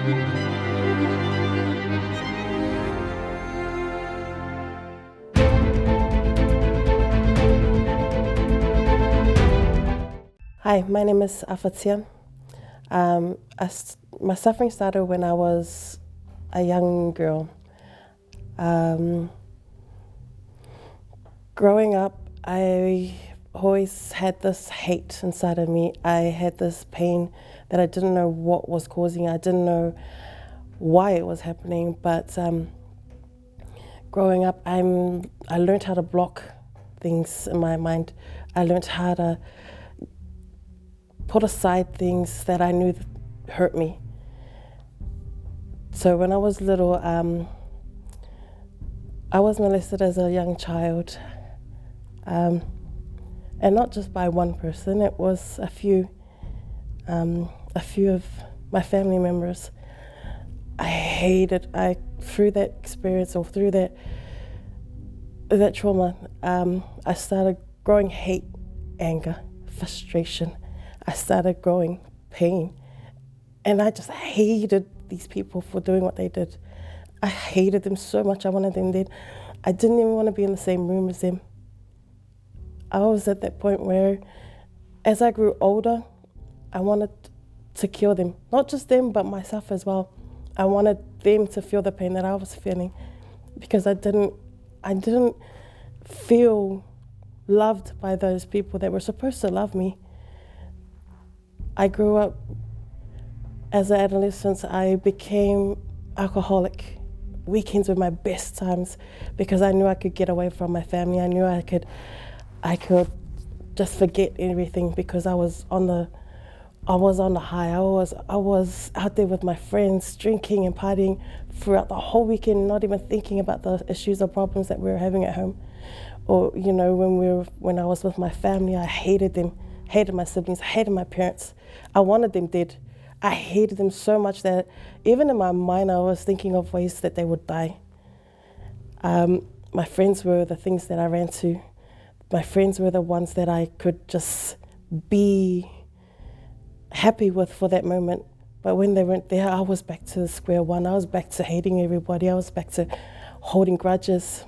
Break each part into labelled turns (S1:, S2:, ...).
S1: Hi, my name is Afatia. My suffering started when I was a young girl. Growing up, I always had this hate inside of me. I had this pain that I didn't know what was causing. I didn't know why it was happening, but growing up, I learned how to block things in my mind. I learned how to put aside things that I knew hurt me. So when I was little, I was molested as a young child, and not just by one person. It was a few of my family members. Through that experience or through that trauma, I started growing hate, anger, frustration. I started growing pain, and I just hated these people for doing what they did. I hated them so much. I wanted them dead. I didn't even want to be in the same room as them. I was at that point where, as I grew older, I wanted to kill them. Not just them, but myself as well. I wanted them to feel the pain that I was feeling, because I didn't feel loved by those people that were supposed to love me. I grew up as an adolescent. I became alcoholic. Weekends were my best times because I knew I could get away from my family. I knew I could just forget everything because I was on the high. I was out there with my friends, drinking and partying throughout the whole weekend, not even thinking about the issues or problems that we were having at home. Or when I was with my family, I hated them. Hated my siblings, hated my parents. I wanted them dead. I hated them so much that even in my mind, I was thinking of ways that they would die. My friends were the things that I ran to. My friends were the ones that I could just be happy with for that moment. But when they weren't there, I was back to square one. I was back to hating everybody. I was back to holding grudges.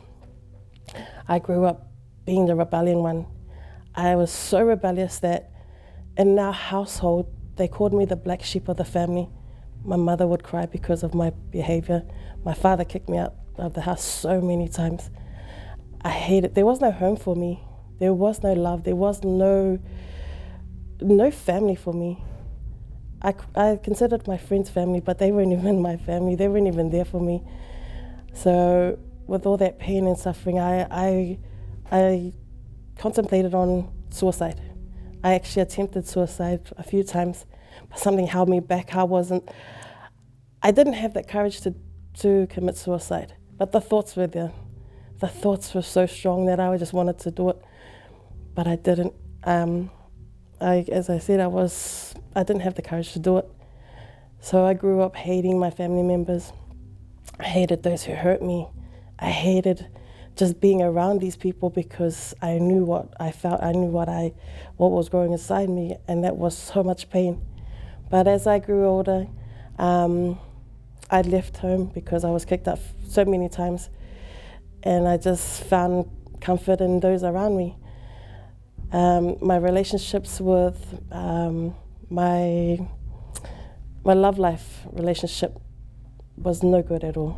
S1: I grew up being the rebellion one. I was so rebellious that in our household, they called me the black sheep of the family. My mother would cry because of my behavior. My father kicked me out of the house so many times. I hated. There was no home for me. There was no love. There was no family for me. I considered my friends family, but they weren't even my family. They weren't even there for me. So with all that pain and suffering, I contemplated on suicide. I actually attempted suicide a few times, but something held me back. I didn't have that courage to commit suicide, but the thoughts were there. The thoughts were so strong that I just wanted to do it, but I didn't. As I said, I didn't have the courage to do it. So I grew up hating my family members. I hated those who hurt me. I hated just being around these people because I knew what I felt. I knew what was growing inside me, and that was so much pain. But as I grew older, I left home because I was kicked out so many times, and I just found comfort in those around me. My relationships with my love life relationship was no good at all.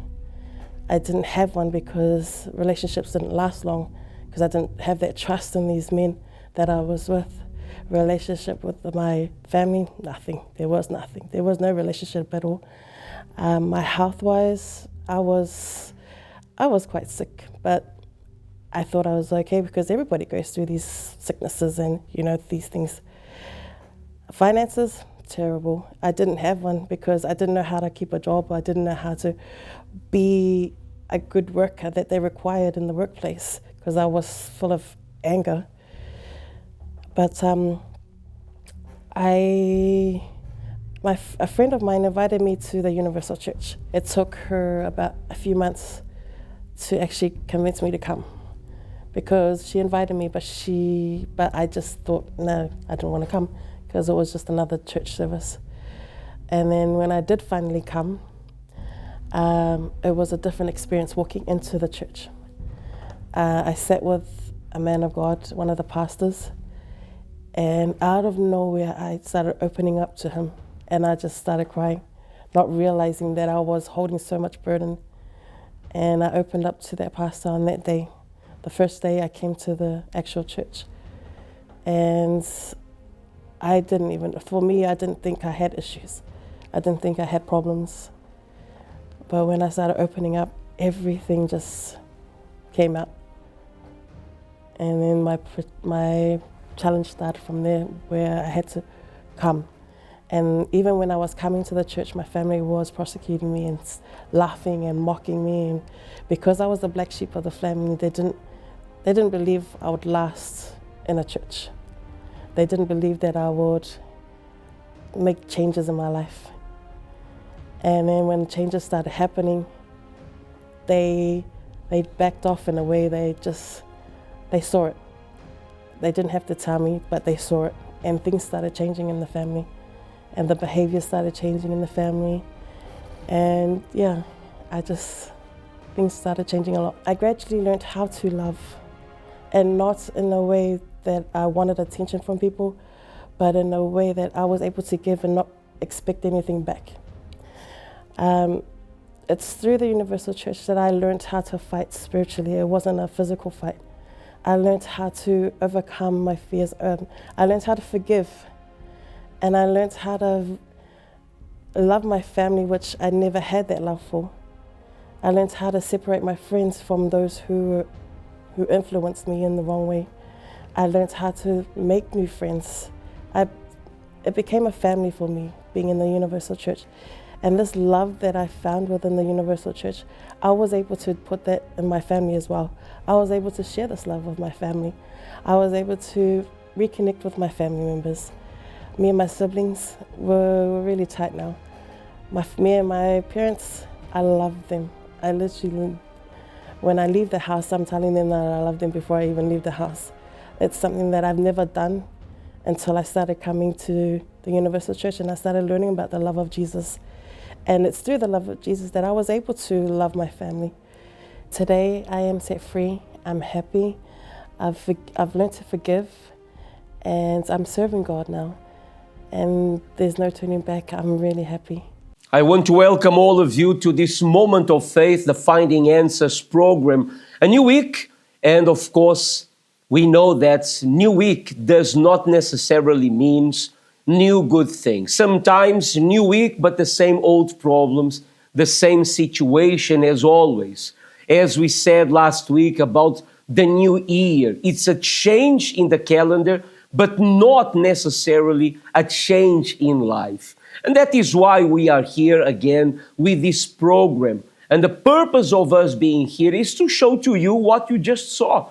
S1: I didn't have one because relationships didn't last long, because I didn't have that trust in these men that I was with. Relationship with my family, nothing. There was nothing. There was no relationship at all. My health-wise, I was quite sick, but I thought I was okay because everybody goes through these sicknesses and, these things. Finances, terrible. I didn't have one because I didn't know how to keep a job. I didn't know how to be a good worker that they required in the workplace because I was full of anger. But a friend of mine invited me to the Universal Church. It took her about a few months to actually convince me to come, because she invited me, but I just thought, no, I didn't want to come because it was just another church service. And then when I did finally come, it was a different experience walking into the church. I sat with a man of God, one of the pastors, and out of nowhere I started opening up to him, and I just started crying, not realizing that I was holding so much burden. And I opened up to that pastor on that day, the first day I came to the actual church. And I didn't think I had issues. I didn't think I had problems. But when I started opening up, everything just came out. And then my challenge started from there, where I had to come. And even when I was coming to the church, my family was prosecuting me and laughing and mocking me. And because I was the black sheep of the family, they didn't believe I would last in a church. They didn't believe that I would make changes in my life. And then when changes started happening, they backed off in a way. They saw it. They didn't have to tell me, but they saw it. And things started changing in the family. And the behavior started changing in the family. And yeah, things started changing a lot. I gradually learned how to love, and not in a way that I wanted attention from people, but in a way that I was able to give and not expect anything back. It's through the Universal Church that I learned how to fight spiritually. It wasn't a physical fight. I learned how to overcome my fears. I learned how to forgive. And I learned how to love my family, which I never had that love for. I learned how to separate my friends from those who influenced me in the wrong way. I learned how to make new friends. It became a family for me, being in the Universal Church. And this love that I found within the Universal Church, I was able to put that in my family as well. I was able to share this love with my family. I was able to reconnect with my family members. Me and my siblings, we're really tight now. Me and my parents, I love them. I literally, when I leave the house, I'm telling them that I love them before I even leave the house. It's something that I've never done until I started coming to the Universal Church and I started learning about the love of Jesus. And it's through the love of Jesus that I was able to love my family. Today, I am set free. I'm happy. I've learned to forgive, and I'm serving God now. And there's no turning back. I'm really happy.
S2: I want to welcome all of you to this Moment of Faith, the Finding Answers program. A new week, and of course, we know that new week does not necessarily mean new good things. Sometimes new week, but the same old problems, the same situation as always. As we said last week about the new year, it's a change in the calendar, but not necessarily a change in life. And that is why we are here again with this program. And the purpose of us being here is to show to you what you just saw.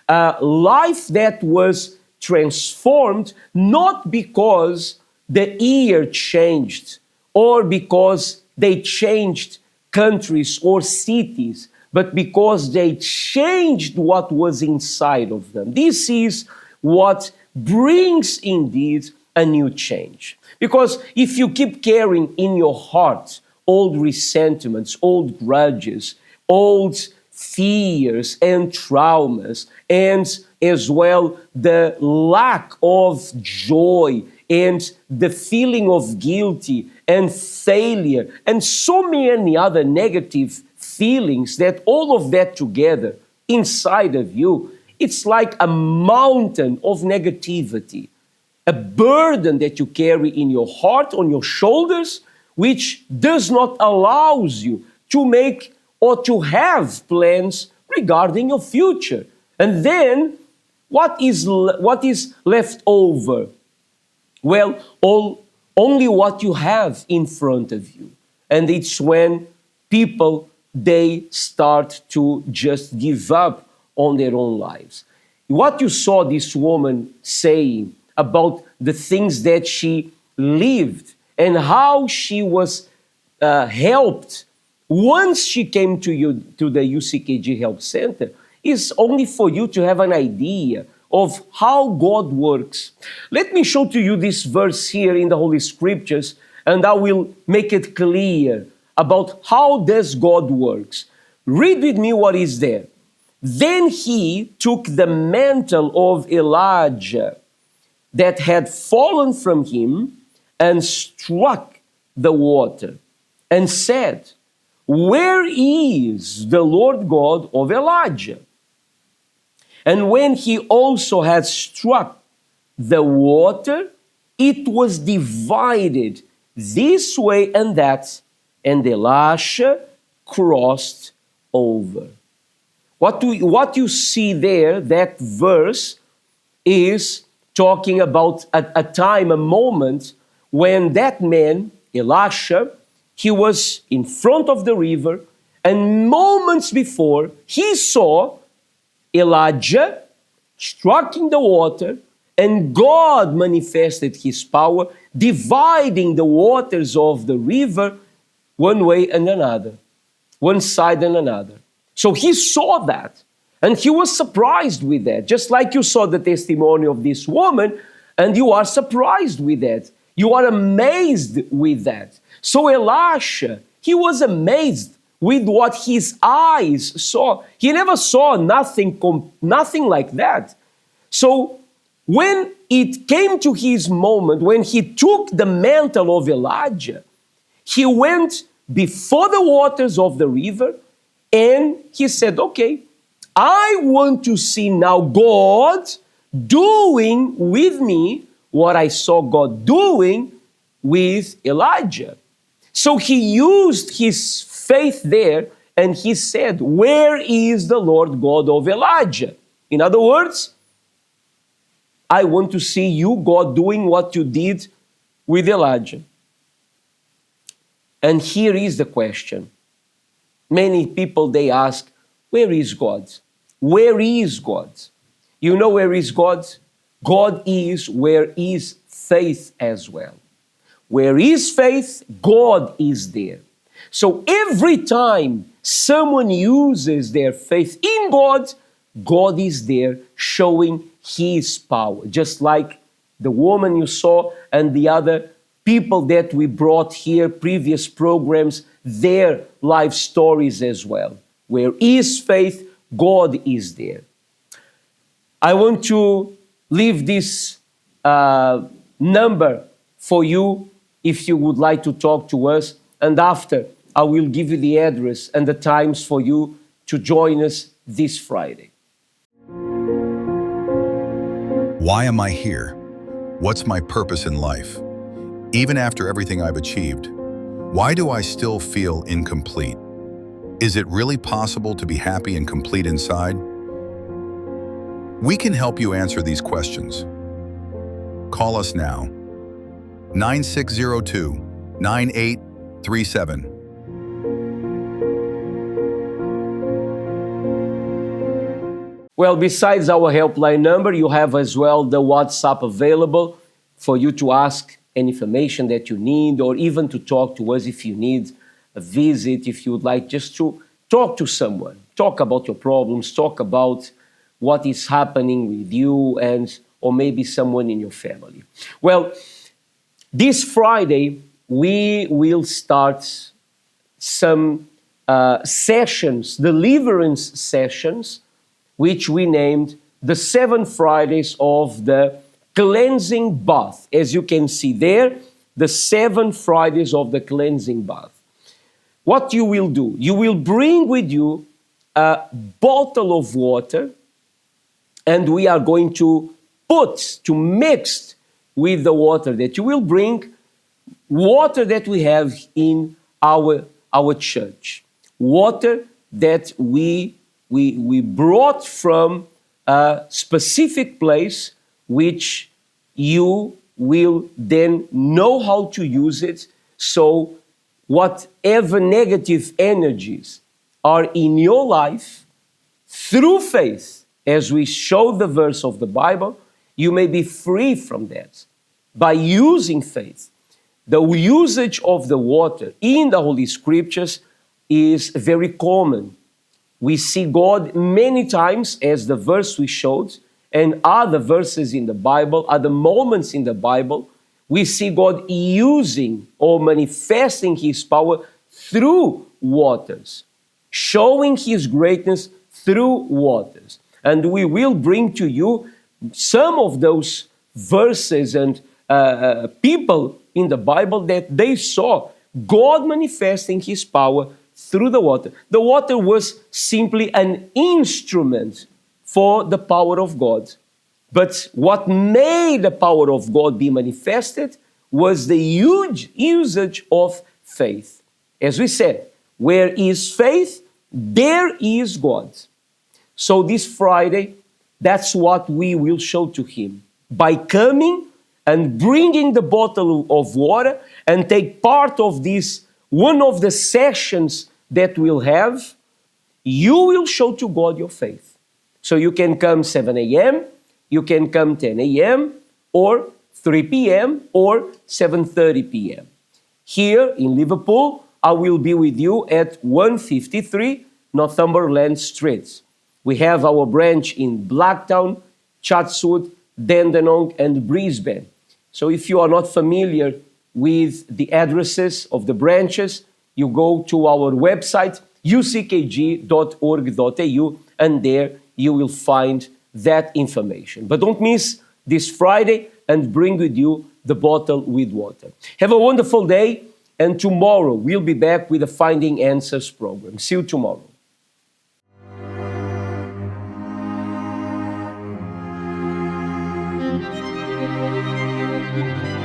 S2: A life that was transformed not because the year changed or because they changed countries or cities, but because they changed what was inside of them. This is what brings indeed a new change. Because if you keep carrying in your heart old resentments, old grudges, old fears and traumas, and as well the lack of joy and the feeling of guilty and failure and so many other negative feelings, that all of that together inside of you, it's like a mountain of negativity, a burden that you carry in your heart, on your shoulders, which does not allow you to make or to have plans regarding your future. And then, what is left over? Well, only what you have in front of you. And it's when people, they start to just give up on their own lives. What you saw this woman saying about the things that she lived and how she was helped once she came to the UCKG Help Center is only for you to have an idea of how God works. Let me show to you this verse here in the Holy Scriptures and I will make it clear about how does God works. Read with me what is there. Then he took the mantle of Elijah that had fallen from him and struck the water and said, "Where is the Lord God of Elijah?" And when he also had struck the water, it was divided this way and that, and Elisha crossed over. What you see there, that verse, is talking about a time, a moment, when that man, Elisha, he was in front of the river, and moments before, he saw Elijah striking the water, and God manifested his power, dividing the waters of the river one way and another, one side and another. So he saw that, and he was surprised with that, just like you saw the testimony of this woman, and you are surprised with that. You are amazed with that. So Elisha, he was amazed with what his eyes saw. He never saw nothing like that. So when it came to his moment, when he took the mantle of Elijah, he went before the waters of the river, and he said, okay, I want to see now God doing with me what I saw God doing with Elijah. So he used his faith there, and he said, where is the Lord God of Elijah? In other words, I want to see you, God, doing what you did with Elijah. And here is the question. Many people, they ask, where is God? Where is God? You know where is God? God is where is faith as well. Where is faith, God is there. So every time someone uses their faith in God, God is there showing His power. Just like the woman you saw and the other people that we brought here, previous programs, their life stories as well. Where is faith, God is there. I want to leave this number for you if you would like to talk to us, and after I will give you the address and the times for you to join us this Friday.
S3: Why am I here? What's my purpose in life? Even after everything I've achieved, why do I still feel incomplete? Is it really possible to be happy and complete inside? We can help you answer these questions. Call us now, 9602-9837.
S2: Well, besides our helpline number, you have as well the WhatsApp available for you to ask any information that you need, or even to talk to us if you need a visit, if you would like just to talk to someone, talk about your problems, talk about what is happening with you and or maybe someone in your family. Well, this Friday, we will start some sessions, deliverance sessions, which we named the 7 Fridays of the Cleansing Bath. As you can see there, the 7 Fridays of the Cleansing Bath. What you will do, you will bring with you a bottle of water, and we are going to mix with the water that you will bring, water that we have in our church, water that we brought from a specific place, which you will then know how to use it. So whatever negative energies are in your life, through faith, as we show the verse of the Bible, you may be free from that by using faith. The usage of the water in the Holy Scriptures is very common. We see God many times, as the verse we showed, and other verses in the Bible, other moments in the Bible, we see God using or manifesting His power through waters, showing His greatness through waters. And we will bring to you some of those verses and people in the Bible that they saw God manifesting His power through the water. The water was simply an instrument for the power of God. But what made the power of God be manifested was the huge usage of faith. As we said, where is faith, there is God. So this Friday, that's what we will show to Him. By coming and bringing the bottle of water and take part of this, one of the sessions that we'll have, you will show to God your faith. So you can come 7 a.m., you can come 10 a.m., or 3 p.m., or 7:30 p.m. Here in Liverpool, I will be with you at 153 Northumberland Street. We have our branch in Blacktown, Chatswood, Dandenong, and Brisbane. So if you are not familiar with the addresses of the branches, you go to our website, uckg.org.au, and there you will find that information. But don't miss this Friday and bring with you the bottle with water. Have a wonderful day, and tomorrow we'll be back with the Finding Answers program. See you tomorrow.
S4: Thank you.